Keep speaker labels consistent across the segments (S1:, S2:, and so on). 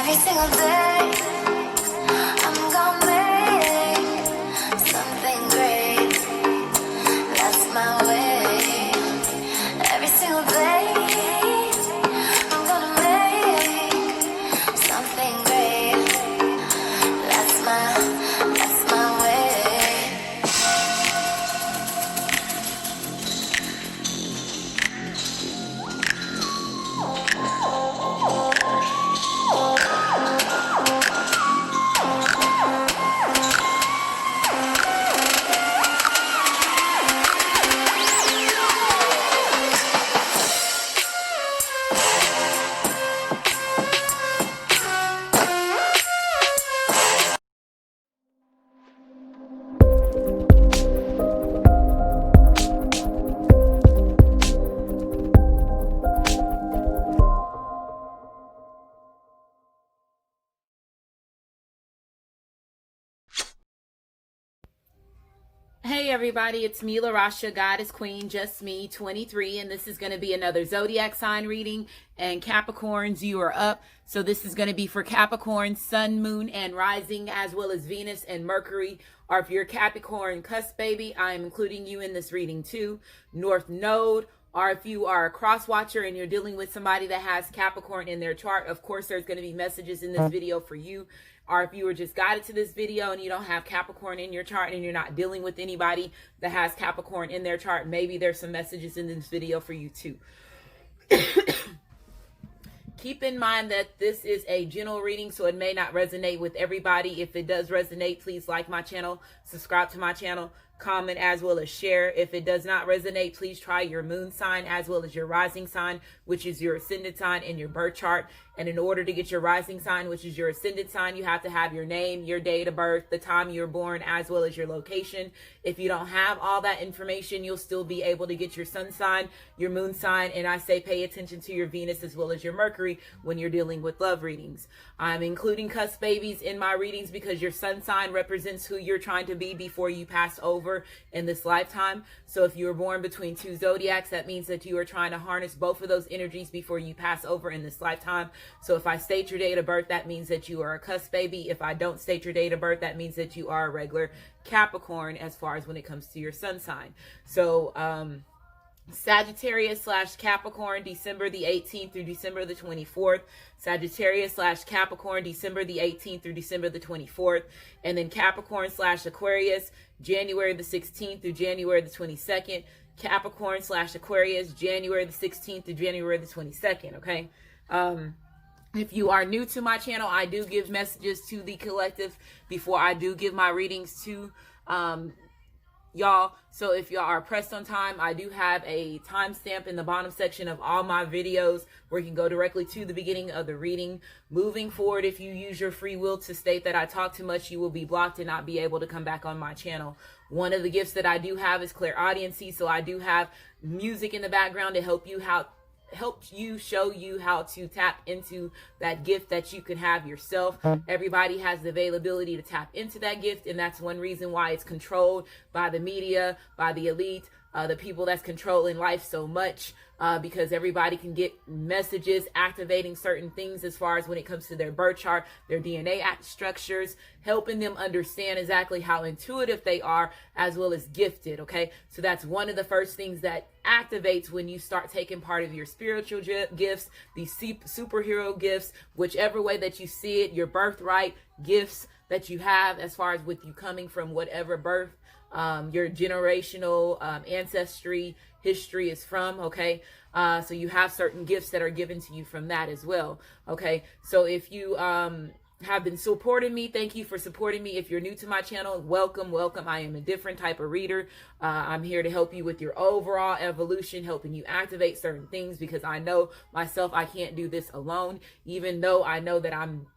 S1: Every single day, I'm gonna make something great. That's my way. Every single day, I'm gonna make something great. That's my way.
S2: Hey everybody, it's me, LaRasha, Goddess Queen, just me, 23, and this is going to be another zodiac sign reading. And Capricorns, you are up. So this is going to be for Capricorn, Sun, Moon, and Rising, as well as Venus and Mercury. Or if you're Capricorn cusp baby, I am including you in this reading too. North Node. Or if you are a cross watcher and you're dealing with somebody that has Capricorn in their chart, of course there's going to be messages in this video for you. Or if you were just guided to this video and you don't have Capricorn in your chart and you're not dealing with anybody that has Capricorn in their chart, maybe there's some messages in this video for you too. Keep in mind that this is a general reading, so it may not resonate with everybody. If it does resonate, please like my channel, subscribe to my channel, comment as well as share. If it does not resonate, please try your moon sign as well as your rising sign, which is your ascendant sign in your birth chart. And in order to get your rising sign, which is your ascendant sign, you have to have your name, your date of birth, the time you were born, as well as your location. If you don't have all that information, you'll still be able to get your sun sign, your moon sign, and I say pay attention to your Venus as well as your Mercury when you're dealing with love readings. I'm including cusp babies in my readings because your sun sign represents who you're trying to be before you pass over in this lifetime. So if you were born between two zodiacs, that means that you are trying to harness both of those energies before you pass over in this lifetime. So if I state your date of birth, that means that you are a cusp baby. If I don't state your date of birth, that means that you are a regular Capricorn as far as when it comes to your sun sign. So Sagittarius / Capricorn, December the 18th through December the 24th. Sagittarius / Capricorn, December the 18th through December the 24th. And then Capricorn / Aquarius, January the 16th through January the 22nd. Capricorn / Aquarius, January the 16th through January the 22nd. Okay. If you are new to my channel, I do give messages to the collective before I do give my readings to y'all. So if y'all are pressed on time, I do have a timestamp in the bottom section of all my videos where you can go directly to the beginning of the reading. Moving forward, if you use your free will to state that I talk too much, you will be blocked and not be able to come back on my channel. One of the gifts that I do have is clairaudiency, so I do have music in the background to help you show you how to tap into that gift that you can have yourself. Everybody has the availability to tap into that gift, and that's one reason why it's controlled by the media, by the elite, the people that's controlling life so much, because everybody can get messages activating certain things as far as when it comes to their birth chart, their DNA structures, helping them understand exactly how intuitive they are as well as gifted. Okay, so that's one of the first things that activates when you start taking part of your spiritual gifts, these superhero gifts, whichever way that you see it, your birthright gifts that you have as far as with you coming from whatever birth your generational ancestry history is from. Okay, so you have certain gifts that are given to you from that as well. Okay, so if you have been supporting me, thank you for supporting me. If you're new to my channel, welcome. I am a different type of reader. I'm here to help you with your overall evolution, helping you activate certain things, because I know myself, I can't do this alone, even though I know that I'm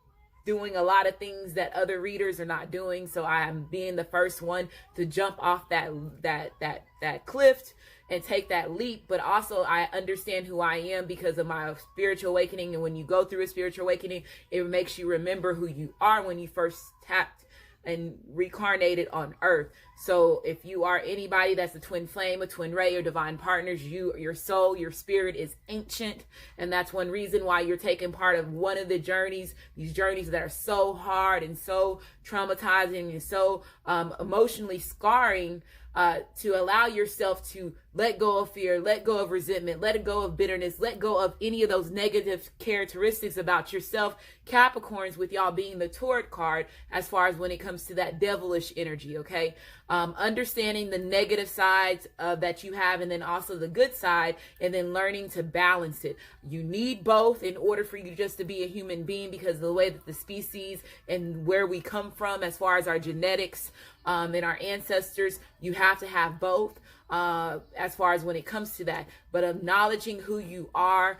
S2: doing a lot of things that other readers are not doing. So I am being the first one to jump off that cliff and take that leap. But also I understand who I am because of my spiritual awakening. And when you go through a spiritual awakening, it makes you remember who you are when you first tapped and reincarnated on earth. So if you are anybody that's a twin flame, a twin ray, or divine partners, your soul, your spirit is ancient. And that's one reason why you're taking part of one of the journeys, these journeys that are so hard and so traumatizing and so emotionally scarring, to allow yourself to let go of fear, let go of resentment, let go of bitterness, let go of any of those negative characteristics about yourself. Capricorns, with y'all being the Torah card, as far as when it comes to that devilish energy, okay? Understanding the negative sides that you have, and then also the good side, and then learning to balance it. You need both in order for you just to be a human being, because of the way that the species and where we come from, as far as our genetics and our ancestors, you have to have both. As far as when it comes to that, but acknowledging who you are,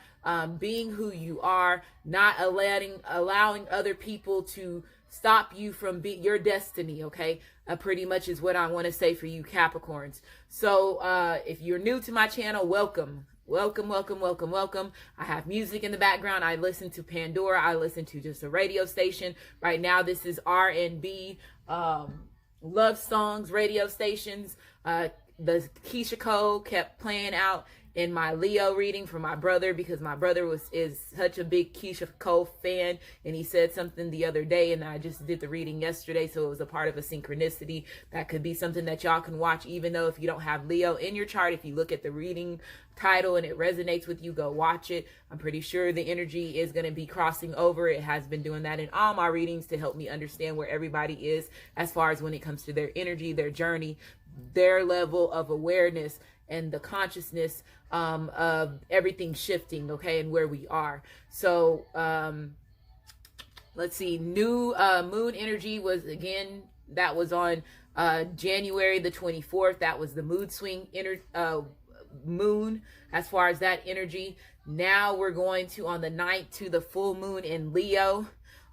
S2: being who you are, not allowing other people to stop you from your destiny. Okay, pretty much is what I want to say for you Capricorns. So if you're new to my channel, welcome. I have music in the background. I listen to Pandora. I listen to just a radio station. Right now, this is R&B, love songs, radio stations. The Keisha Cole kept playing out in my Leo reading for my brother, because my brother is such a big Keisha Cole fan, and he said something the other day, and I just did the reading yesterday, so it was a part of a synchronicity. That could be something that y'all can watch, even though if you don't have Leo in your chart. If you look at the reading title and it resonates with you, go watch it. I'm pretty sure the energy is going to be crossing over. It has been doing that in all my readings to help me understand where everybody is as far as when it comes to their energy, their journey, their level of awareness, and the consciousness of everything shifting, okay, and where we are. So let's see, new moon energy was, again, that was on January the 24th. That was the mood swing moon as far as that energy. Now we're going to, on the 9th, to the full moon in Leo.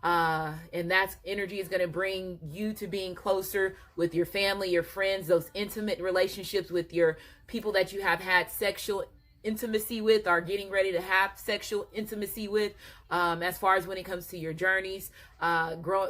S2: And that energy is going to bring you to being closer with your family, your friends, those intimate relationships with your people that you have had sexual intimacy with, are getting ready to have sexual intimacy with, as far as when it comes to your journeys, grow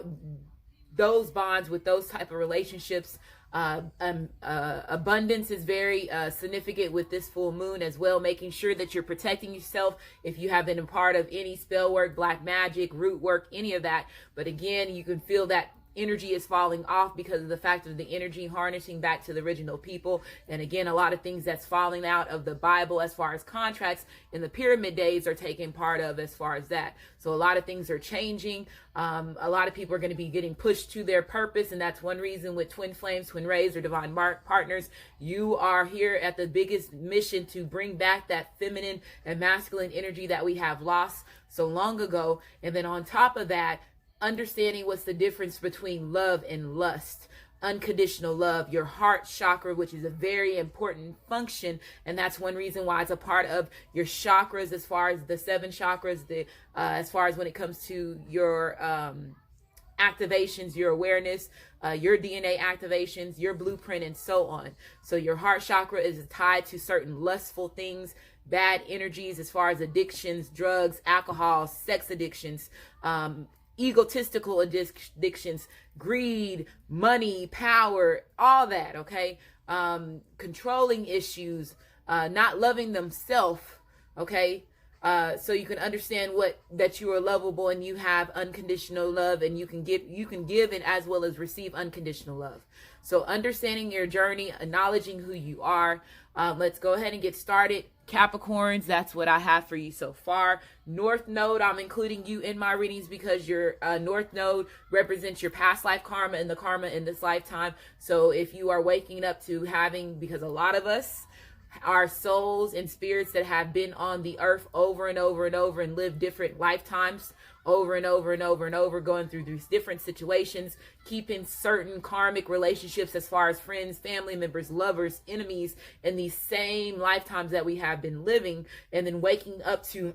S2: those bonds with those type of relationships. Abundance is very significant with this full moon as well, making sure that you're protecting yourself if you have been a part of any spell work, black magic, root work, any of that. But again, you can feel that energy is falling off because of the fact of the energy harnessing back to the original people. And again, a lot of things that's falling out of the Bible as far as contracts in the pyramid days are taking part of as far as that. So a lot of things are changing. A lot of people are going to be getting pushed to their purpose. And that's one reason with twin flames, twin rays, or divine partners, you are here at the biggest mission to bring back that feminine and masculine energy that we have lost so long ago. And then on top of that, understanding what's the difference between love and lust. Unconditional love, your heart chakra, which is a very important function, and that's one reason why it's a part of your chakras, as far as the 7 chakras, as far as when it comes to your activations, your awareness, your DNA activations, your blueprint, and so on. So your heart chakra is tied to certain lustful things, bad energies, as far as addictions, drugs, alcohol, sex addictions, egotistical addictions, greed, money, power, all that, okay? Controlling issues, not loving themselves, okay? So you can understand that you are lovable and you have unconditional love, and you can give and as well as receive unconditional love. So understanding your journey, acknowledging who you are. Let's go ahead and get started. Capricorns, that's what I have for you so far. North Node, I'm including you in my readings because your North Node represents your past life karma and the karma in this lifetime. So if you are waking up to having, because a lot of us are souls and spirits that have been on the earth over and over and over and lived different lifetimes over and over and over and over, going through these different situations, keeping certain karmic relationships as far as friends, family members, lovers, enemies in these same lifetimes that we have been living, and then waking up to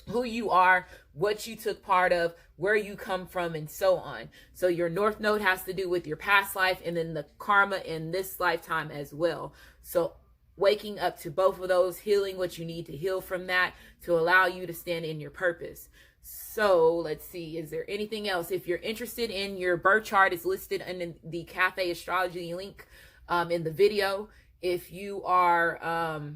S2: who you are, what you took part of, where you come from, and so on. So your North Node has to do with your past life and then the karma in this lifetime as well. So waking up to both of those, healing what you need to heal from that, to allow you to stand in your purpose. So let's see, is there anything else? If you're interested in your birth chart, it's listed in the Cafe Astrology link in the video. If you are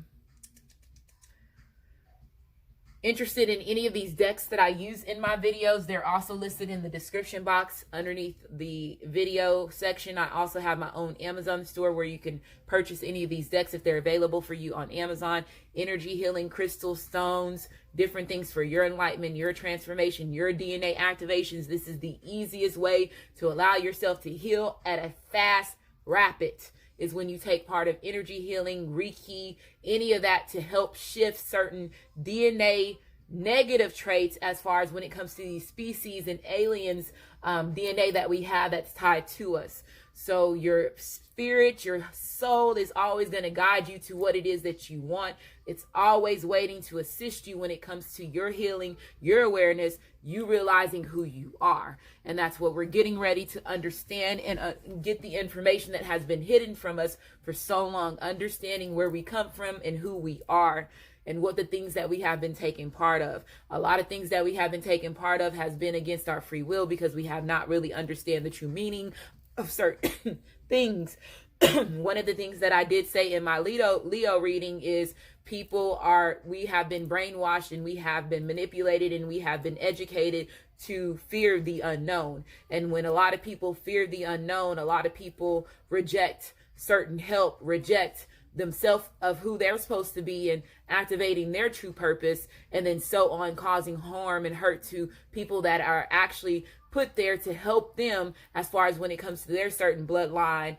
S2: interested in any of these decks that I use in my videos, they're also listed in the description box underneath the video section. I also have my own Amazon store where you can purchase any of these decks if they're available for you on Amazon. Energy healing, crystal stones, different things for your enlightenment, your transformation, your DNA activations. This is the easiest way to allow yourself to heal at a fast, rapid, is when you take part of energy healing, Reiki, any of that to help shift certain DNA negative traits as far as when it comes to these species and aliens DNA that we have that's tied to us. So your spirit, your soul is always going to guide you to what it is that you want. It's always waiting to assist you when it comes to your healing, your awareness, you realizing who you are. And that's what we're getting ready to understand and get the information that has been hidden from us for so long, understanding where we come from and who we are and what the things that we have been taking part of. A lot of things that we have been taking part of has been against our free will because we have not really understand the true meaning of certain things. One of the things that I did say in my Leo reading is we have been brainwashed and we have been manipulated and we have been educated to fear the unknown. And when a lot of people fear the unknown, a lot of people reject certain help, reject themselves of who they're supposed to be and activating their true purpose, and then so on, causing harm and hurt to people that are actually put there to help them as far as when it comes to their certain bloodline,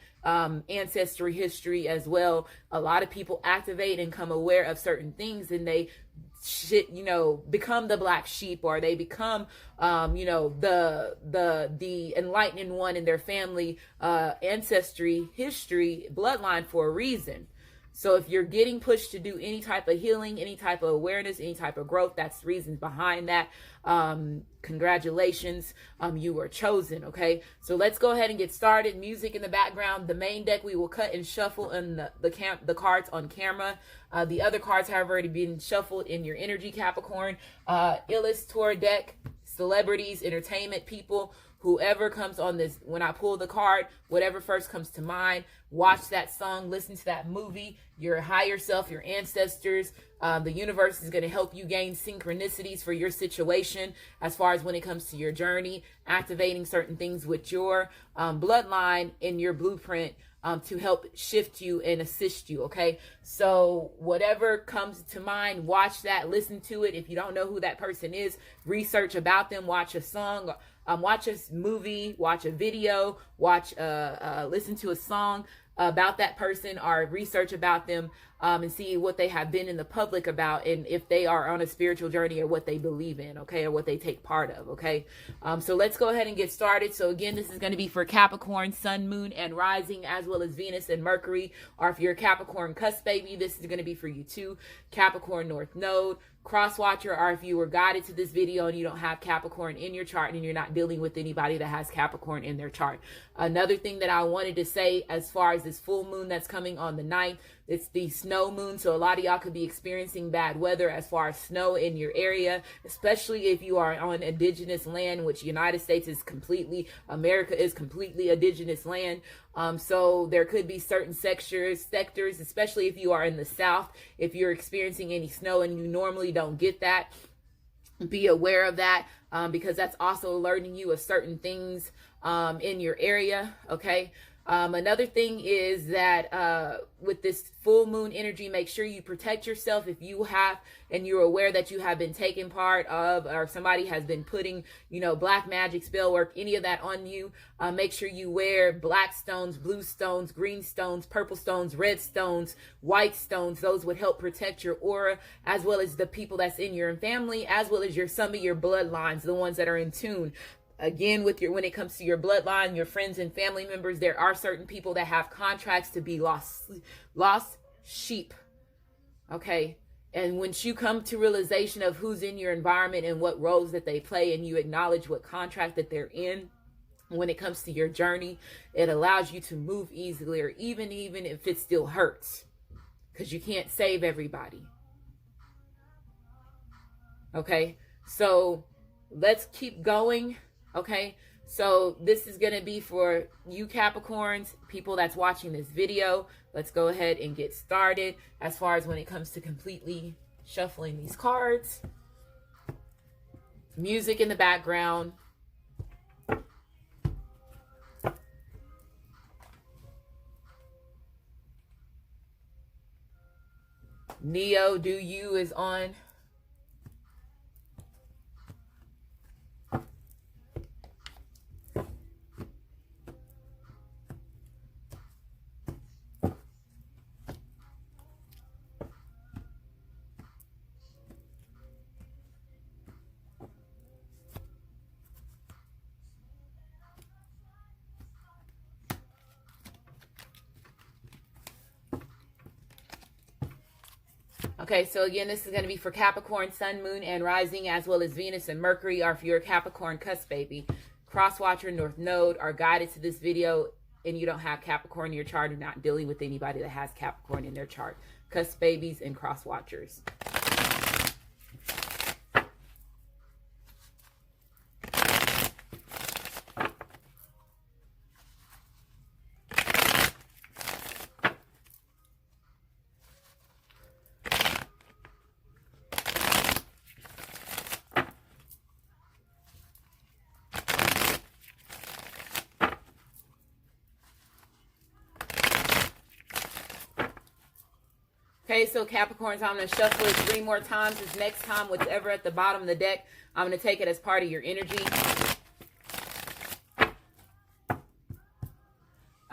S2: ancestry, history as well. A lot of people activate and come aware of certain things and they become the black sheep, or they become the enlightening one in their family ancestry, history, bloodline for a reason. So if you're getting pushed to do any type of healing, any type of awareness, any type of growth, that's reasons behind that. Congratulations, you were chosen. Okay, so let's go ahead and get started. Music in the background. The main deck we will cut and shuffle in the cards on camera. The other cards have already been shuffled in your energy, Capricorn. Illustrator deck, celebrities, entertainment people, whoever comes on this, when I pull the card, whatever first comes to mind, watch that song, listen to that movie, your higher self, your ancestors. The universe is going to help you gain synchronicities for your situation as far as when it comes to your journey, activating certain things with your bloodline in your blueprint to help shift you and assist you. Okay, so whatever comes to mind, watch that, listen to it. If you don't know who that person is, research about them, watch a song, watch a movie, watch a video, listen to a song about that person, or research about them and see what they have been in the public about, and if they are on a spiritual journey or what they believe in, okay, or what they take part of. Okay, so let's go ahead and get started. So again, this is going to be for Capricorn, Sun, Moon, and Rising, as well as Venus and Mercury. Or if you're a Capricorn cusp baby, this is going to be for you too. Capricorn North Node, Cross Watcher, or if you were guided to this video and you don't have Capricorn in your chart and you're not dealing with anybody that has Capricorn in their chart. Another thing that I wanted to say as far as this full moon that's coming on the 9th, it's the snow moon, so a lot of y'all could be experiencing bad weather as far as snow in your area, especially if you are on indigenous land, which United States is completely, America is completely indigenous land. So there could be certain sectors, especially if you are in the South, if you're experiencing any snow and you normally don't get that, be aware of that, because that's also alerting you of certain things in your area. Okay. Another thing is that with this full moon energy, make sure you protect yourself if you have, and you're aware that you have been taking part of, or somebody has been putting, black magic, spell work, any of that on you. Make sure you wear black stones, blue stones, green stones, purple stones, red stones, white stones. Those would help protect your aura, as well as the people that's in your family, as well as some of your bloodlines, the ones that are in tune. Again, when it comes to your bloodline, your friends and family members, there are certain people that have contracts to be lost sheep. Okay. And once you come to realization of who's in your environment and what roles that they play, and you acknowledge what contract that they're in, when it comes to your journey, it allows you to move easily, or even if it still hurts, because you can't save everybody. Okay, so let's keep going. Okay, so this is going to be for you Capricorns, people that's watching this video. Let's go ahead and get started as far as when it comes to completely shuffling these cards. Music in the background. Neo, Do You is on. Okay, so again, this is going to be for Capricorn, Sun, Moon, and Rising, as well as Venus and Mercury are for your Capricorn cusp baby. Cross Watcher, North Node are guided to this video, and you don't have Capricorn in your chart or not dealing with anybody that has Capricorn in their chart. Cusp babies and Cross Watchers. Okay, so Capricorns, I'm going to shuffle it 3 more times. This next time, whatever at the bottom of the deck, I'm going to take it as part of your energy.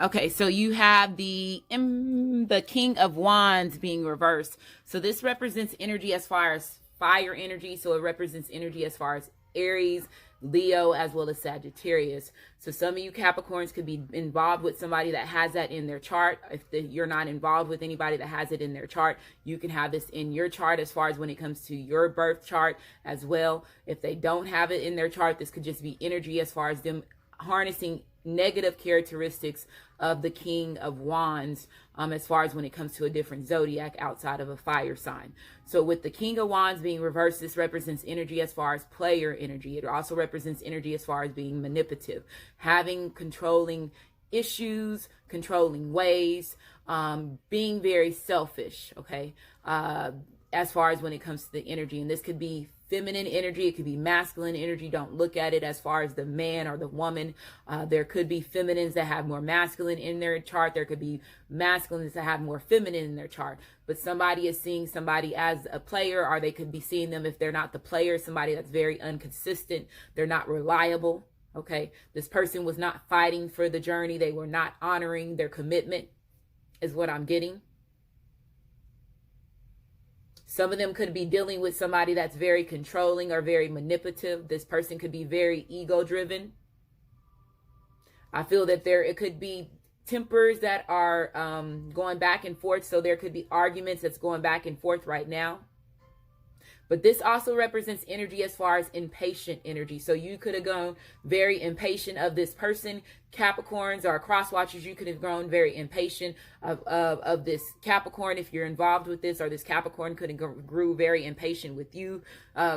S2: Okay, so you have the King of Wands being reversed. So this represents energy as far as fire energy. So it represents energy as far as Aries, Leo, as well as Sagittarius. So some of you Capricorns could be involved with somebody that has that in their chart. If you're not involved with anybody that has it in their chart, you can have this in your chart as far as when it comes to your birth chart as well. If they don't have it in their chart, this could just be energy as far as them harnessing negative characteristics of the King of Wands as far as when it comes to a different zodiac outside of a fire sign. So with the King of Wands being reversed, this represents energy as far as player energy. It also represents energy as far as being manipulative, having controlling issues, controlling ways, being very selfish, okay, as far as when it comes to the energy. And this could be feminine energy, it could be masculine energy. Don't look at it as far as the man or the woman. There could be feminines that have more masculine in their chart. There could be masculines that have more feminine in their chart. But somebody is seeing somebody as a player, or they could be seeing them, if they're not the player, somebody that's very inconsistent. They're not reliable. Okay, this person was not fighting for the journey. They were not honoring their commitment, is what I'm getting. Some of them could be dealing with somebody that's very controlling or very manipulative. This person could be very ego-driven. I feel that it could be tempers that are going back and forth. So there could be arguments that's going back and forth right now. But this also represents energy as far as impatient energy. So you could have gone very impatient of this person. Capricorns or cross watchers, you could have grown very impatient of this Capricorn if you're involved with this, or this Capricorn could have grew very impatient with you,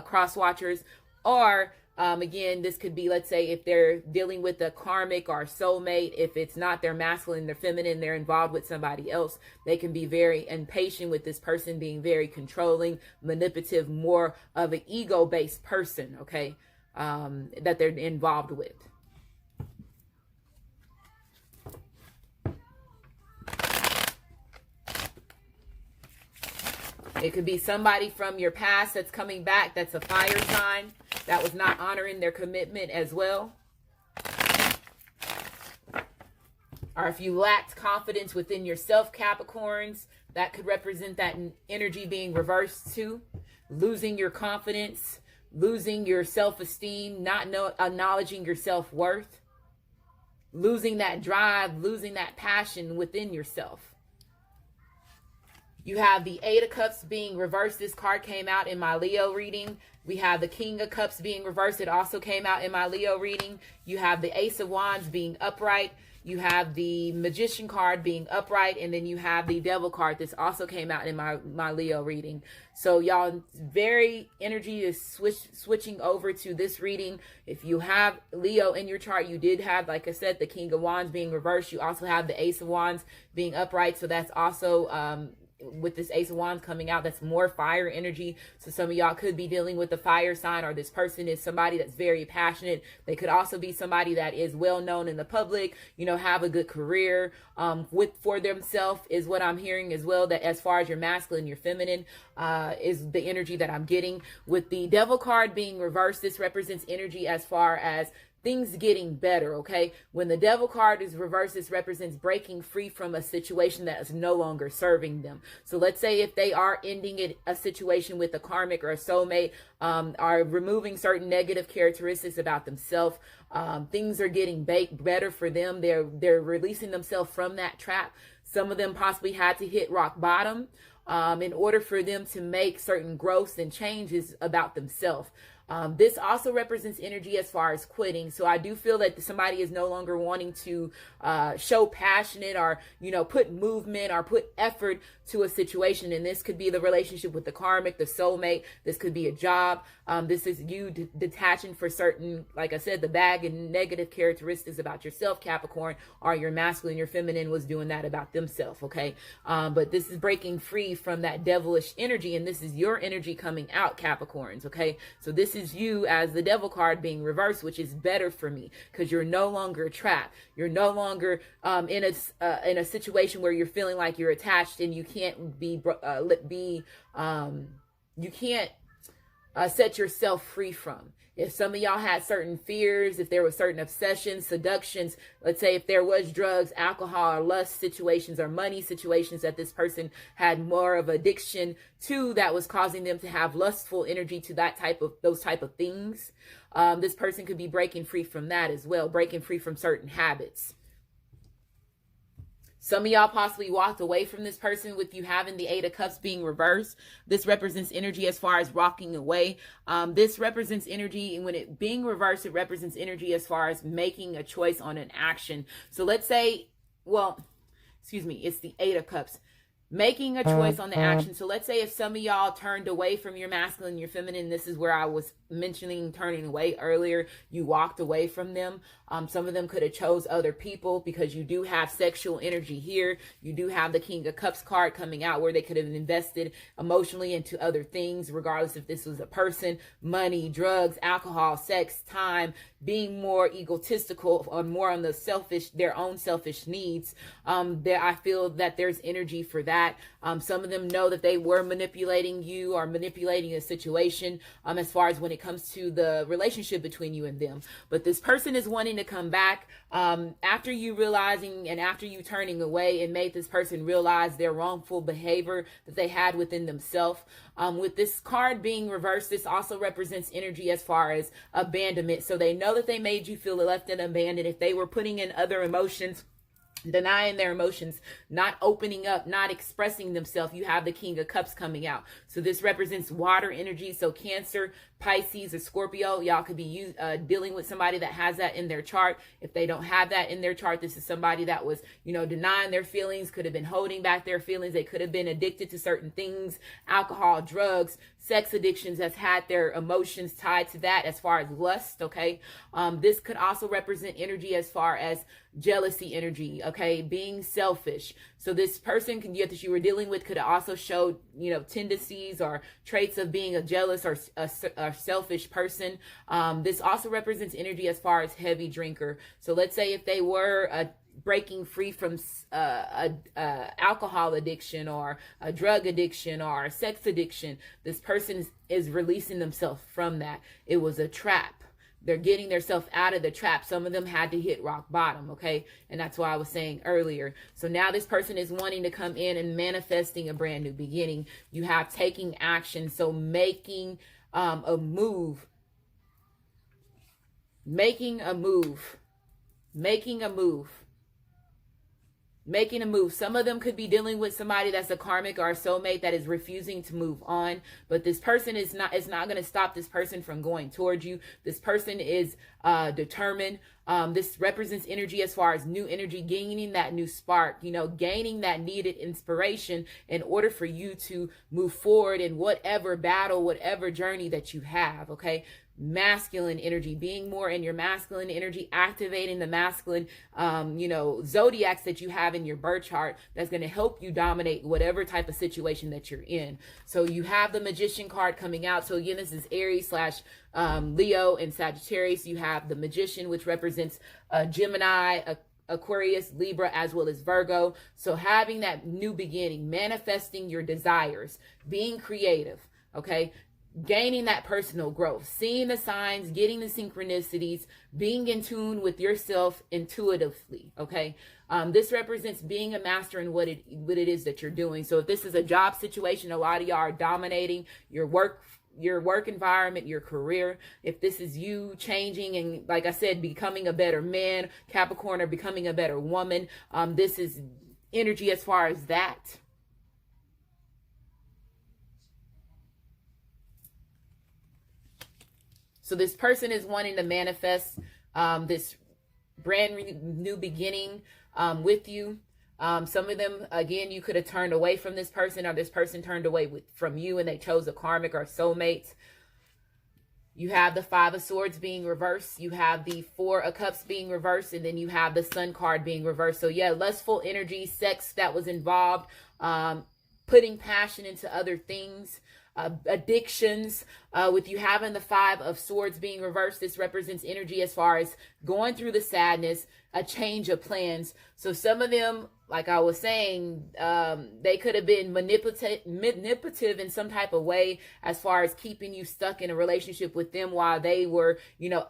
S2: cross watchers. Or again, this could be, let's say, if they're dealing with a karmic or soulmate, if it's not their masculine, their feminine, they're involved with somebody else, they can be very impatient with this person being very controlling, manipulative, more of an ego-based person, okay, that they're involved with. It could be somebody from your past that's coming back, that's a fire sign, that was not honoring their commitment as well. Or if you lacked confidence within yourself, Capricorns, that could represent that energy being reversed too. Losing your confidence, losing your self-esteem, not acknowledging your self-worth, losing that drive, losing that passion within yourself. You have the 8 of Cups being reversed. This card came out in my Leo reading. We have the King of Cups being reversed. It also came out in my Leo reading. You have the Ace of Wands being upright. You have the Magician card being upright, and then you have the Devil card. This also came out in my Leo reading. So y'all, very energy is switching over to this reading. If you have Leo in your chart, you did have, like I said, the King of Wands being reversed. You also have the Ace of Wands being upright. So that's also with this Ace of Wands coming out, that's more fire energy. So some of y'all could be dealing with the fire sign, or this person is somebody that's very passionate. They could also be somebody that is well known in the public, you know, have a good career for themselves, is what I'm hearing as well. That as far as your masculine, your feminine is the energy that I'm getting. With the Devil card being reversed, this represents energy as far as things getting better, okay? When the Devil card is reversed, this represents breaking free from a situation that is no longer serving them. So let's say if they are ending a situation with a karmic or a soulmate, are removing certain negative characteristics about themselves, things are getting better for them. They're releasing themselves from that trap. Some of them possibly had to hit rock bottom in order for them to make certain growths and changes about themselves. This also represents energy as far as quitting. So I do feel that somebody is no longer wanting to show passionate or, you know, put movement or put effort to a situation. And this could be the relationship with the karmic, the soulmate. This could be a job. This is you detaching for certain, like I said, the bad and negative characteristics about yourself, Capricorn, or your masculine, your feminine was doing that about themselves, okay? But this is breaking free from that devilish energy, and this is your energy coming out, Capricorns, okay? So this is you as the Devil card being reversed, which is better for me because you're no longer trapped. You're no longer in a situation where you're feeling like you're attached and you can't set yourself free from. If some of y'all had certain fears, if there were certain obsessions, seductions, let's say if there was drugs, alcohol, or lust situations or money situations that this person had more of addiction to, that was causing them to have lustful energy to those type of things, this person could be breaking free from that as well, breaking free from certain habits. Some of y'all possibly walked away from this person with you having the Eight of Cups being reversed. This represents energy as far as walking away. This represents energy, and when it being reversed, it represents energy as far as making a choice on an action. So let's say, it's the Eight of Cups. Making a choice on the action. So let's say if some of y'all turned away from your masculine, your feminine, this is where I was mentioning turning away earlier. You walked away from them. Some of them could have chose other people because you do have sexual energy here. You do have the King of Cups card coming out where they could have invested emotionally into other things, regardless if this was a person, money, drugs, alcohol, sex, time, being more egotistical or more on the their own selfish needs. I feel that there's energy for that. Some of them know that they were manipulating you or manipulating a situation as far as when it comes to the relationship between you and them. But this person is wanting to come back after you realizing and after you turning away and made this person realize their wrongful behavior that they had within themselves. With this card being reversed, this also represents energy as far as abandonment. So they know that they made you feel left and abandoned. If they were putting in other emotions, denying their emotions, not opening up, not expressing themselves, you have the King of Cups coming out. So this represents water energy. So Cancer, Pisces, or Scorpio, y'all could be dealing with somebody that has that in their chart. If they don't have that in their chart, this is somebody that was, denying their feelings, could have been holding back their feelings. They could have been addicted to certain things, alcohol, drugs, sex addictions, that's had their emotions tied to that as far as lust, okay? This could also represent energy as far as jealousy energy, okay? Being selfish. So this person that you were dealing with could also show, tendencies or traits of being a jealous or a selfish person. This also represents energy as far as heavy drinker. So let's say if they were breaking free from alcohol addiction or a drug addiction or a sex addiction, this person is releasing themselves from that. It was a trap. They're getting themselves out of the trap. Some of them had to hit rock bottom, okay? And that's why I was saying earlier. So now this person is wanting to come in and manifesting a brand new beginning. You have taking action. So making a move. Making a move. Some of them could be dealing with somebody that's a karmic or a soulmate that is refusing to move on, but this person is not going to stop this person from going towards you. This person is determined. This represents energy as far as new energy, gaining that new spark, gaining that needed inspiration in order for you to move forward in whatever battle, whatever journey that you have. Okay. Masculine energy, being more in your masculine energy, activating the masculine, zodiacs that you have in your birth chart that's going to help you dominate whatever type of situation that you're in. So you have the Magician card coming out. So again, this is Aries slash Leo and Sagittarius. You have the Magician, which represents Gemini, Aquarius, Libra, as well as Virgo. So having that new beginning, manifesting your desires, being creative, okay? Gaining that personal growth, seeing the signs, getting the synchronicities, being in tune with yourself intuitively. Okay. This represents being a master in what it is that you're doing. So if this is a job situation, a lot of y'all are dominating your work environment, your career. If this is you changing and, like I said, becoming a better man, Capricorn, or becoming a better woman, this is energy as far as that. So this person is wanting to manifest this brand new beginning with you. Some of them, again, you could have turned away from this person, or this person turned away from you and they chose a karmic or soulmate. You have the Five of Swords being reversed. You have the Four of Cups being reversed. And then you have the Sun card being reversed. So yeah, lustful energy, sex that was involved, putting passion into other things. Addictions, with you having the Five of Swords being reversed, this represents energy as far as going through the sadness, a change of plans. So some of them, like I was saying, they could have been manipulative in some type of way as far as keeping you stuck in a relationship with them while they were,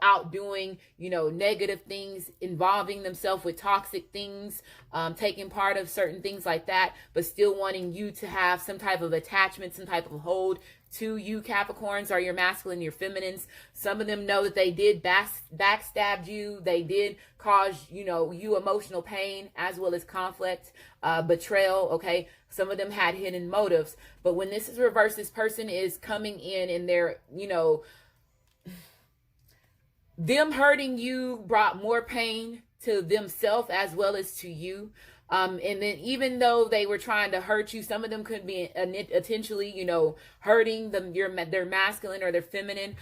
S2: out doing, negative things, involving themselves with toxic things, taking part of certain things like that, but still wanting you to have some type of attachment, some type of hold to you, Capricorns, or your masculine, your feminines. Some of them know that they did backstab you. They did cause, you emotional pain as well as conflict, betrayal. Okay. Some of them had hidden motives, but when this is reversed, this person is coming in and they're, them hurting you brought more pain to themselves as well as to you. And then even though they were trying to hurt you, some of them could be intentionally, hurting their masculine or their feminine,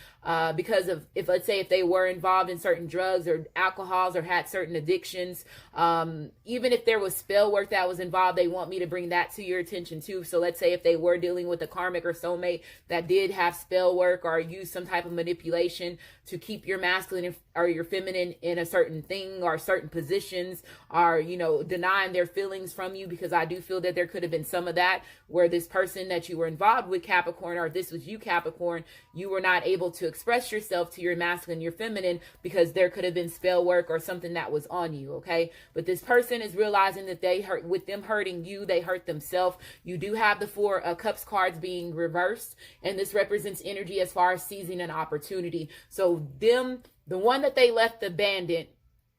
S2: because of, let's say if they were involved in certain drugs or alcohols or had certain addictions, even if there was spell work that was involved, they want me to bring that to your attention too. So let's say if they were dealing with a karmic or soulmate that did have spell work or use some type of manipulation to keep your masculine or your feminine in a certain thing or certain positions, or, denying their feelings from you, because I do feel that there could have been some of that where this person that you were involved with, Capricorn, or this was you, Capricorn, you were not able to express yourself to your masculine, your feminine, because there could have been spell work or something that was on you. Okay. But this person is realizing that they hurt, with them hurting you, they hurt themselves. You do have the Four of Cups cards being reversed, and this represents energy as far as seizing an opportunity. So the one that they left abandoned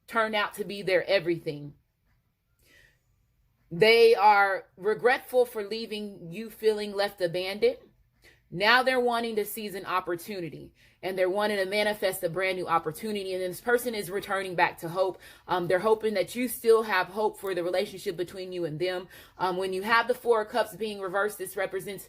S2: turned out to be their everything. They are regretful for leaving you feeling left abandoned. Now they're wanting to seize an opportunity, and they're wanting to manifest a brand new opportunity. And this person is returning back to hope. They're hoping that you still have hope for the relationship between you and them. When you have the Four of Cups being reversed, this represents,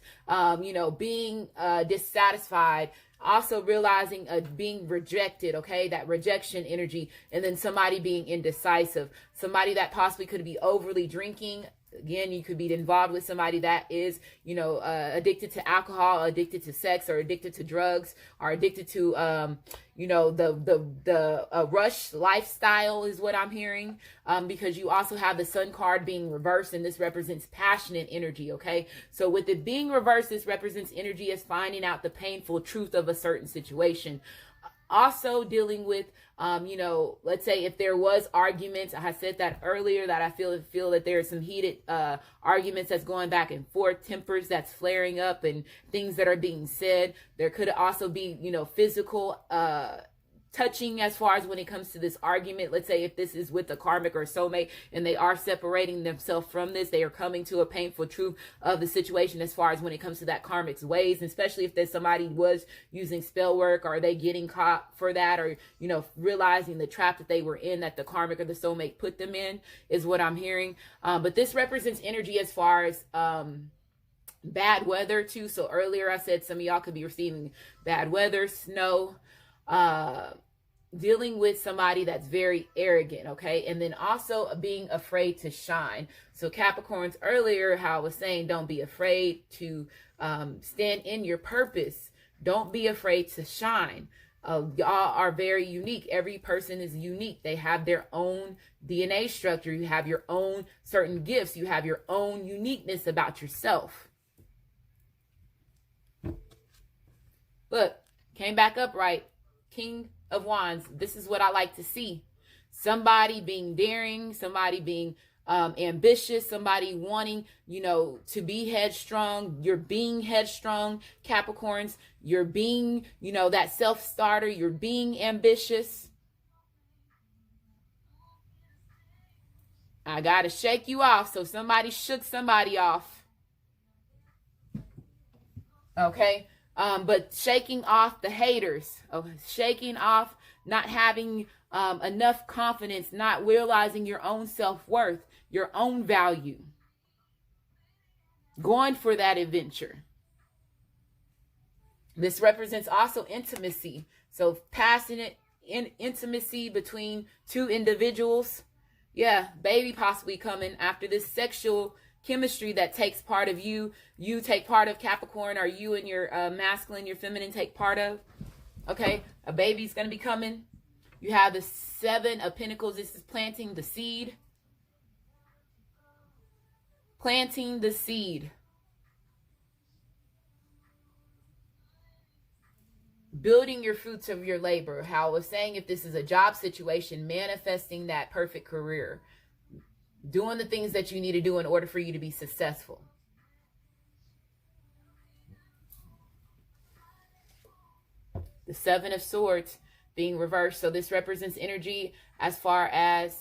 S2: being dissatisfied, also realizing being rejected, okay, that rejection energy, and then somebody being indecisive, somebody that possibly could be overly drinking. Again, you could be involved with somebody that is, addicted to alcohol, addicted to sex, or addicted to drugs, or addicted to, the rush lifestyle is what I'm hearing. Because you also have the Sun card being reversed, and this represents passionate energy. Okay. So with it being reversed, this represents energy as finding out the painful truth of a certain situation. Also dealing with, let's say if there was arguments, I said that earlier, that I feel that there's some heated arguments that's going back and forth, tempers that's flaring up, and things that are being said. There could also be, physical touching as far as when it comes to this argument. Let's say if this is with a karmic or a soulmate and they are separating themselves from this, they are coming to a painful truth of the situation as far as when it comes to that karmic's ways, and especially if there's somebody was using spell work, or are they getting caught for that, or, you know, realizing the trap that they were in, that the karmic or the soulmate put them in, is what I'm hearing. But this represents energy as far as bad weather too. So earlier I said some of y'all could be receiving bad weather, snow, dealing with somebody that's very arrogant, okay? And then also being afraid to shine. So Capricorns, earlier how I was saying, don't be afraid to stand in your purpose. Don't be afraid to shine. Y'all are very unique. Every person is unique. They have their own DNA structure. You have your own certain gifts. You have your own uniqueness about yourself. Look, came back upright. King of Wands. This is what I like to see. Somebody being daring, somebody being ambitious, somebody wanting, you know, to be headstrong. You're being headstrong, Capricorns. You're being, you know, that self-starter. You're being ambitious. I gotta shake you off. So somebody shook somebody off. Okay. But shaking off the haters, shaking off not having enough confidence, not realizing your own self-worth, your own value, going for that adventure. This represents also intimacy. So passionate intimacy between two individuals. Yeah, baby possibly coming after this sexual chemistry that takes part of you. You take part of Capricorn, or you and your masculine, your feminine take part of. Okay, a baby's going to be coming. You have the 7 of Pentacles. This is planting the seed. Planting the seed. Building your fruits of your labor. How I was saying, if this is a job situation, manifesting that perfect career. Doing the things that you need to do in order for you to be successful. The 7 of Swords being reversed. So this represents energy as far as...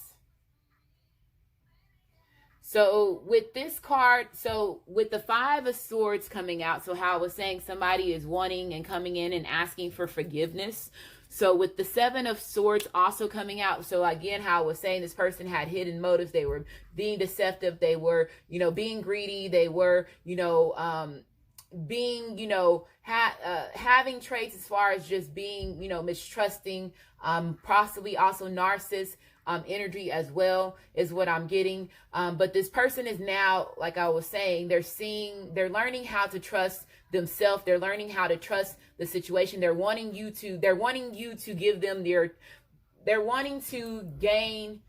S2: So with this card, so with the 5 of Swords coming out, so how I was saying somebody is wanting and coming in and asking for forgiveness. So with the 7 of Swords also coming out, so again, how I was saying, this person had hidden motives. They were being deceptive. They were, you know, being greedy. They were, you know, being, you know, having traits as far as just being, you know, mistrusting, possibly also narcissist energy as well, is what I'm getting. But this person is now, like I was saying, they're learning how to trust themselves. They're learning how to trust the situation. They're wanting you to give them they're wanting to gain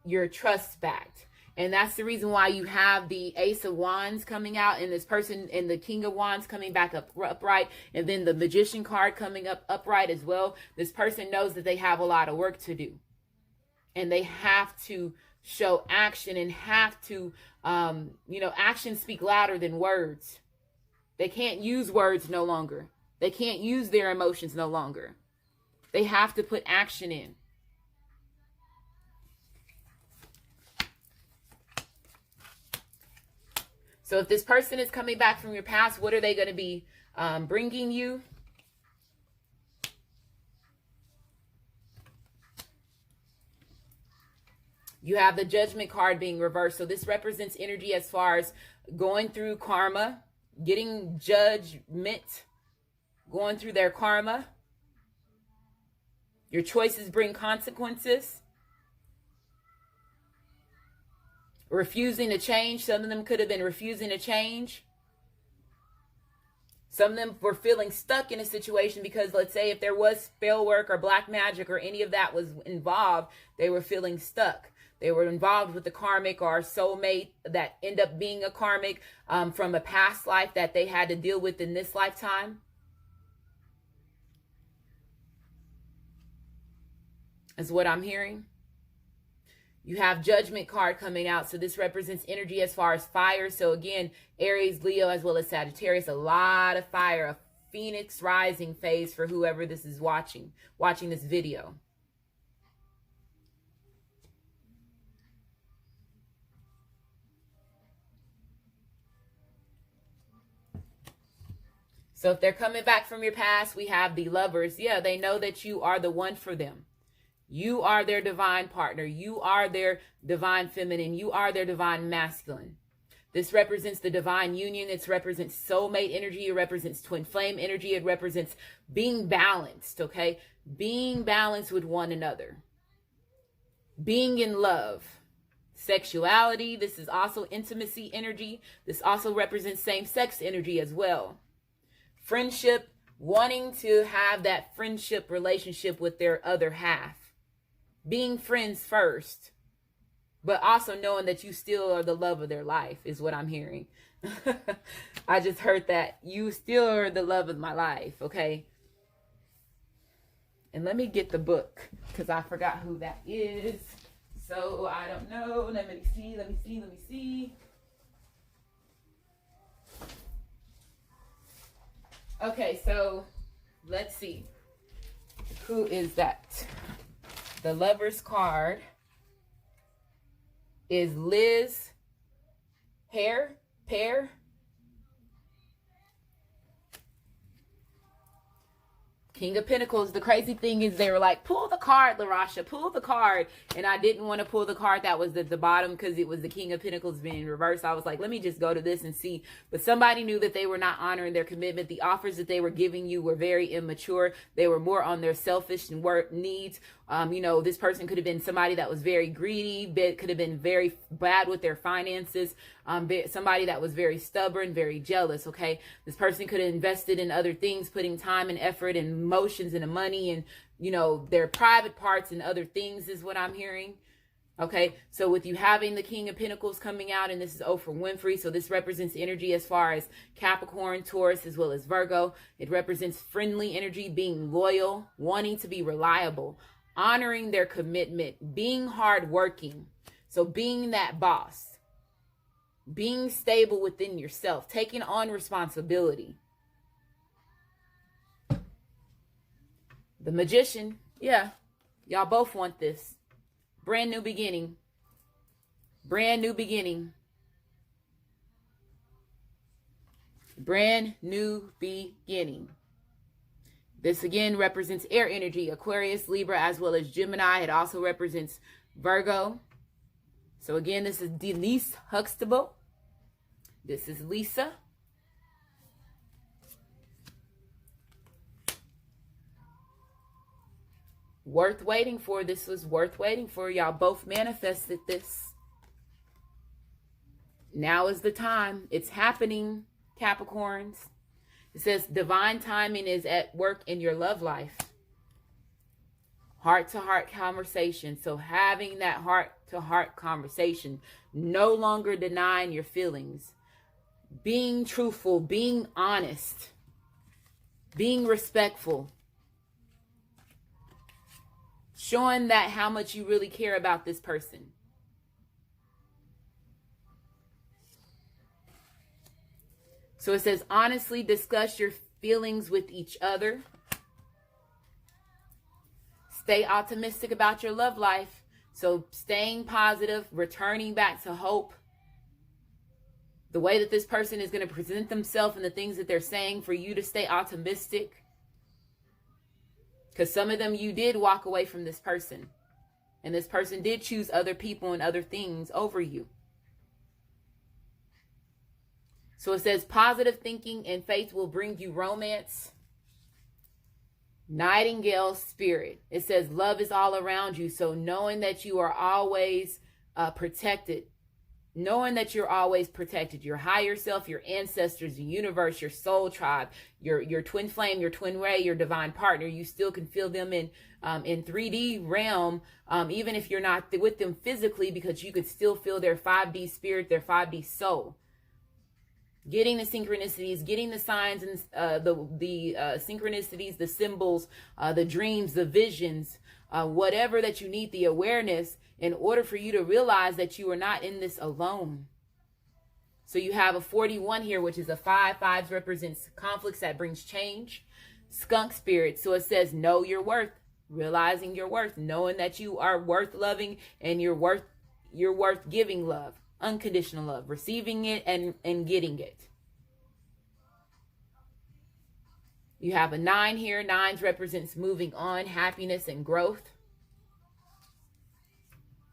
S2: your trust back. And that's the reason why you have the Ace of Wands coming out, and this person, and the King of Wands coming back upright, and then the Magician card coming up upright as well. This person knows that they have a lot of work to do, and they have to show action, and have to, you know, actions speak louder than words. They can't use words no longer. They can't use their emotions no longer. They have to put action in. So if this person is coming back from your past, what are they going to be bringing you? You have the Judgment card being reversed. So this represents energy as far as going through karma, getting judgment, going through their karma. Your choices bring consequences. Refusing to change. Some of them could have been refusing to change. Some of them were feeling stuck in a situation because, let's say, if there was spell work or black magic or any of that was involved, they were feeling stuck. They were involved with the karmic or soulmate that end up being a karmic from a past life that they had to deal with in this lifetime. Is what I'm hearing. You have Judgment card coming out. So this represents energy as far as fire. So again, Aries, Leo, as well as Sagittarius, a lot of fire, a Phoenix rising phase for whoever this is watching this video. So if they're coming back from your past, we have the Lovers. Yeah, they know that you are the one for them. You are their divine partner. You are their divine feminine. You are their divine masculine. This represents the divine union. It represents soulmate energy. It represents twin flame energy. It represents being balanced, okay? Being balanced with one another. Being in love. Sexuality. This is also intimacy energy. This also represents same-sex energy as well. Friendship. Wanting to have that friendship relationship with their other half. Being friends first. But also knowing that you still are the love of their life is what I'm hearing. I just heard that. You still are the love of my life, okay? And let me get the book because I forgot who that is. So I don't know. Let me see. Okay, so let's see. Who is that? The Lover's card is Liz Pear. King of Pentacles. The crazy thing is they were like, pull the card, LaRasha, pull the card. And I didn't want to pull the card that was at the bottom because it was the King of Pentacles being reversed. I was like, let me just go to this and see. But somebody knew that they were not honoring their commitment. The offers that they were giving you were very immature. They were more on their selfish and work needs. This person could have been somebody that was very greedy, could have been very bad with their finances, somebody that was very stubborn, very jealous, okay? This person could have invested in other things, putting time and effort and emotions and money and, their private parts and other things is what I'm hearing, okay? So with you having the King of Pentacles coming out, and this is Oprah Winfrey, so this represents energy as far as Capricorn, Taurus, as well as Virgo. It represents friendly energy, being loyal, wanting to be reliable, honoring their commitment, being hardworking. So being that boss, being stable within yourself, taking on responsibility. The Magician, yeah, y'all both want this. Brand new beginning. Brand new beginning. Brand new beginning. This again represents air energy, Aquarius, Libra, as well as Gemini. It also represents Virgo. So again, this is Denise Huxtable. This is Lisa. Worth waiting for. This was worth waiting for. Y'all both manifested this. Now is the time. It's happening, Capricorns. It says divine timing is at work in your love life. Heart-to-heart conversation. So having that heart-to-heart conversation. No longer denying your feelings. Being truthful. Being honest. Being respectful. Showing that how much you really care about this person. So it says, honestly discuss your feelings with each other. Stay optimistic about your love life. So staying positive, returning back to hope. The way that this person is going to present themselves and the things that they're saying for you to stay optimistic. Because some of them, you did walk away from this person. And this person did choose other people and other things over you. So it says positive thinking and faith will bring you romance. Nightingale spirit. It says love is all around you. So knowing that you are always protected. Knowing that you're always protected. Your higher self, your ancestors, the universe, your soul tribe, your twin flame, your twin ray, your divine partner. You still can feel them in 3D realm, even if you're not with them physically, because you could still feel their 5D spirit, their 5D soul. Getting the synchronicities, getting the signs and the synchronicities, the symbols, the dreams, the visions, whatever that you need, the awareness, in order for you to realize that you are not in this alone. So you have a 41 here, which is a 5. 5 represents conflicts that brings change. Skunk spirit. So it says know your worth, realizing your worth, knowing that you are worth loving and you're worth giving love, unconditional love, receiving it and getting it. You have a 9 here. 9 represents moving on, happiness and growth.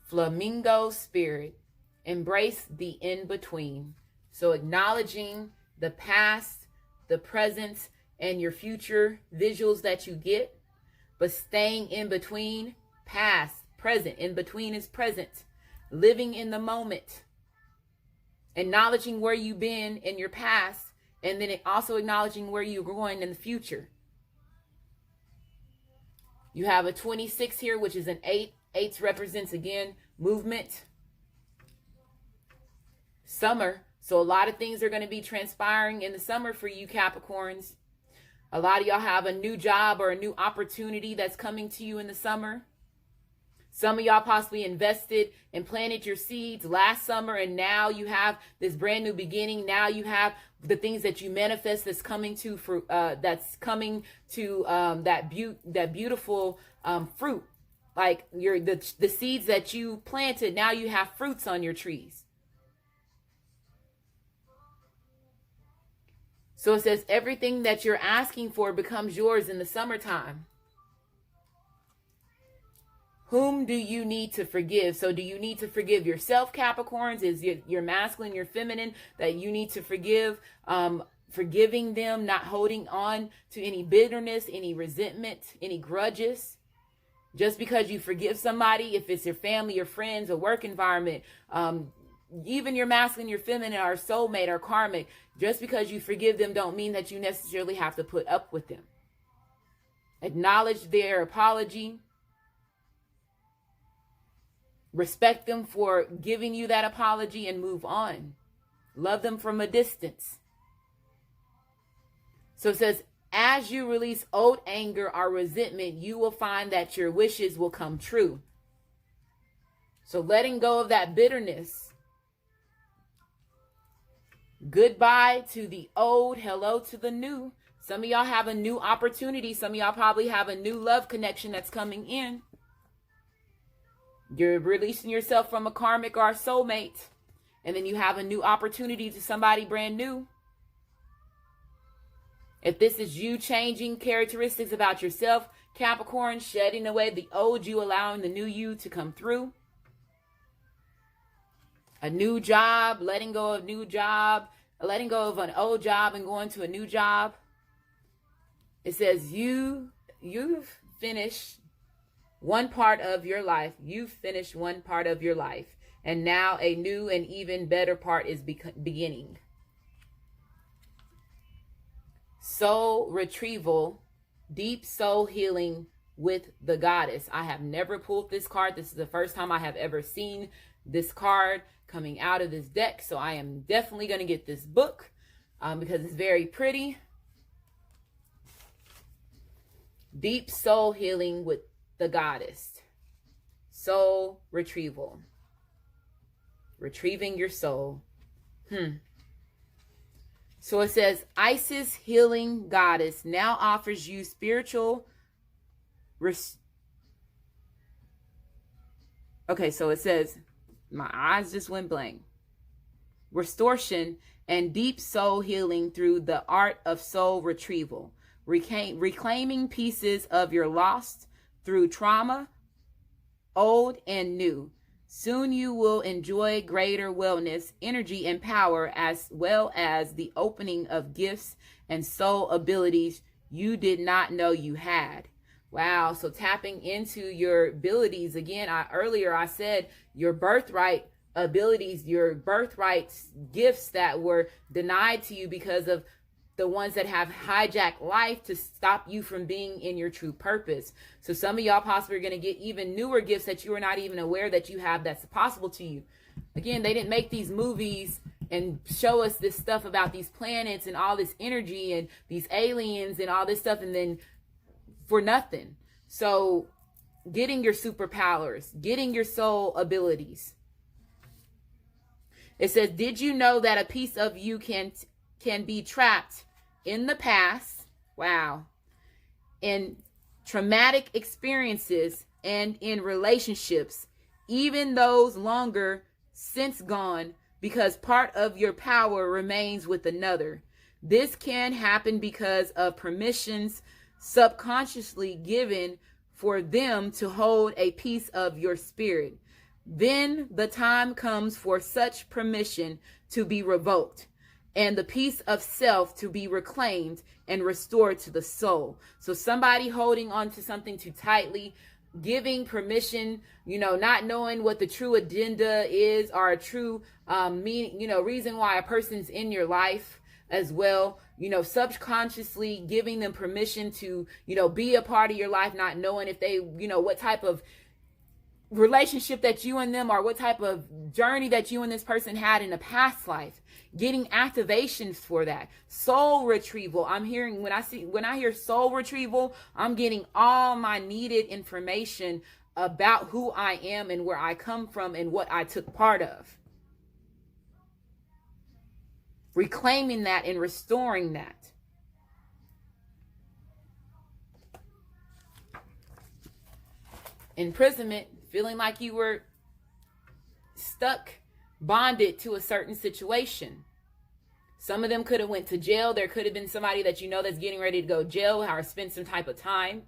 S2: Flamingo spirit. Embrace the in-between. So acknowledging the past, the present, and your future visuals that you get, but staying in between, past, present, in between is present, living in the moment, acknowledging where you've been in your past, and then also acknowledging where you're going in the future. You have a 26 here, which is an 8. 8 represents, again, movement. Summer. So a lot of things are going to be transpiring in the summer for you Capricorns. A lot of y'all have a new job or a new opportunity that's coming to you in the summer. Some of y'all possibly invested and planted your seeds last summer, and now you have this brand new beginning. Now you have the things that you manifest that's coming to that beautiful fruit. Like the seeds that you planted, now you have fruits on your trees. So it says everything that you're asking for becomes yours in the summertime. Whom do you need to forgive? So do you need to forgive yourself, Capricorns? Is your masculine, your feminine that you need to forgive? Forgiving them, not holding on to any bitterness, any resentment, any grudges. Just because you forgive somebody, if it's your family, your friends, a work environment, even your masculine, your feminine, or soulmate, or karmic, just because you forgive them don't mean that you necessarily have to put up with them. Acknowledge their apology. Respect them for giving you that apology and move on. Love them from a distance. So it says, as you release old anger or resentment, you will find that your wishes will come true. So letting go of that bitterness. Goodbye to the old, hello to the new. Some of y'all have a new opportunity. Some of y'all probably have a new love connection that's coming in. You're releasing yourself from a karmic or a soulmate. And then you have a new opportunity to somebody brand new. If this is you changing characteristics about yourself, Capricorn, shedding away the old you, allowing the new you to come through. A new job, letting go of new job, letting go of an old job and going to a new job. It says you've finished one part of your life. You've finished one part of your life. And now a new and even better part is beginning. Soul retrieval, deep soul healing with the goddess. I have never pulled this card. This is the first time I have ever seen this card coming out of this deck. So I am definitely going to get this book because it's very pretty. Deep soul healing with the goddess. Soul retrieval. Retrieving your soul. So it says, Isis healing goddess now offers you spiritual okay, so it says, my eyes just went blank. Restoration and deep soul healing through the art of soul retrieval. Reclaiming pieces of your lost through trauma, old and new. Soon you will enjoy greater wellness, energy, and power, as well as the opening of gifts and soul abilities you did not know you had. Wow, so tapping into your abilities. Again, earlier I said your birthright abilities, your birthright gifts that were denied to you because of the ones that have hijacked life to stop you from being in your true purpose. So some of y'all possibly are going to get even newer gifts that you are not even aware that you have that's possible to you. Again, they didn't make these movies and show us this stuff about these planets and all this energy and these aliens and all this stuff and then for nothing. So getting your superpowers, getting your soul abilities. It says, did you know that a piece of you can be trapped in the past? Wow. In traumatic experiences and in relationships, even those longer since gone, because part of your power remains with another. This can happen because of permissions subconsciously given for them to hold a piece of your spirit. Then the time comes for such permission to be revoked and the piece of self to be reclaimed and restored to the soul. So somebody holding on to something too tightly, giving permission, not knowing what the true agenda is, or a true meaning, reason why a person's in your life as well, subconsciously giving them permission to, be a part of your life, not knowing if they, what type of relationship that you and them, or what type of journey that you and this person had in a past life. Getting activations for that. Soul retrieval. I'm hearing, when I hear soul retrieval, I'm getting all my needed information about who I am and where I come from and what I took part of. Reclaiming that and restoring that. Imprisonment, feeling like you were stuck, bonded to a certain situation. Some of them could have went to jail. There could have been somebody that that's getting ready to go to jail or spend some type of time.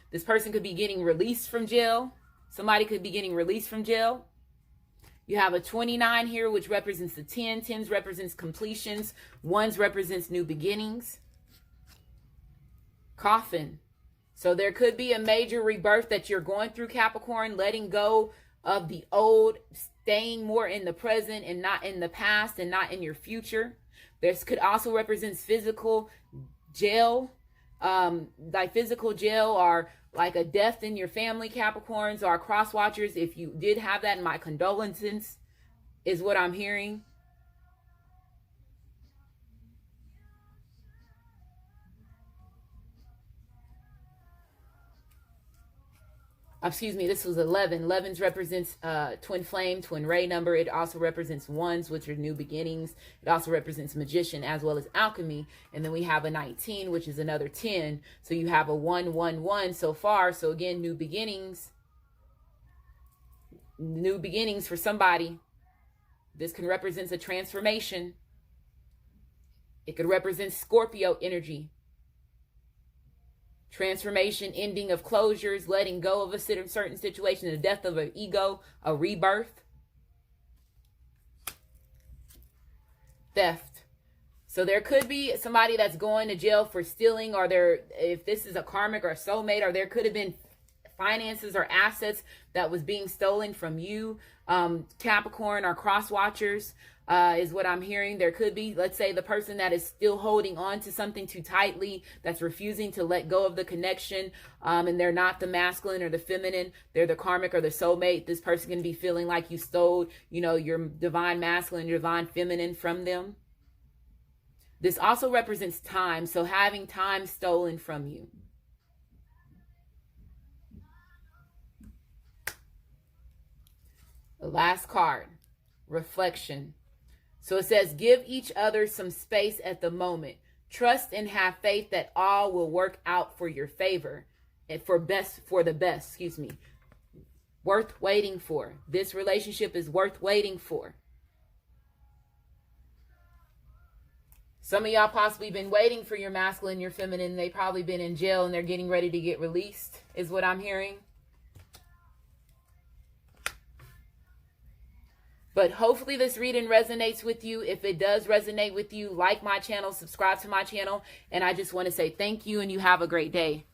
S2: This person could be getting released from jail. Somebody could be getting released from jail. You have a 29 here, which represents the 10. 10s represents completions. 1s represents new beginnings. Coffin. So there could be a major rebirth that you're going through, Capricorn, letting go of the old, staying more in the present and not in the past and not in your future. This could also represent physical jail, like physical jail, or like a death in your family, Capricorns, or cross watchers. If you did have that, my condolences is what I'm hearing. Excuse me, this was 11. 11s represents twin flame, twin ray number. It also represents 1s, which are new beginnings. It also represents magician as well as alchemy. And then we have a 19, which is another 10. So you have a 1, 1, 1 so far. So again, new beginnings. New beginnings for somebody. This can represent a transformation. It could represent Scorpio energy. Transformation, ending of closures, letting go of a certain situation, the death of an ego, a rebirth. Theft. So there could be somebody that's going to jail for stealing, or if this is a karmic or a soulmate, or there could have been finances or assets that was being stolen from you, Capricorn, or cross watchers. Is what I'm hearing. There could be, let's say, the person that is still holding on to something too tightly, that's refusing to let go of the connection, and they're not the masculine or the feminine, they're the karmic or the soulmate. This person can be feeling like you stole, your divine masculine, your divine feminine from them. This also represents time, so having time stolen from you. The last card, reflection. So it says, give each other some space at the moment. Trust and have faith that all will work out for your favor and for the best. Worth waiting for. This relationship is worth waiting for. Some of y'all possibly been waiting for your masculine, your feminine. They probably been in jail and they're getting ready to get released, is what I'm hearing. But hopefully this reading resonates with you. If it does resonate with you, like my channel, subscribe to my channel. And I just want to say thank you, and you have a great day.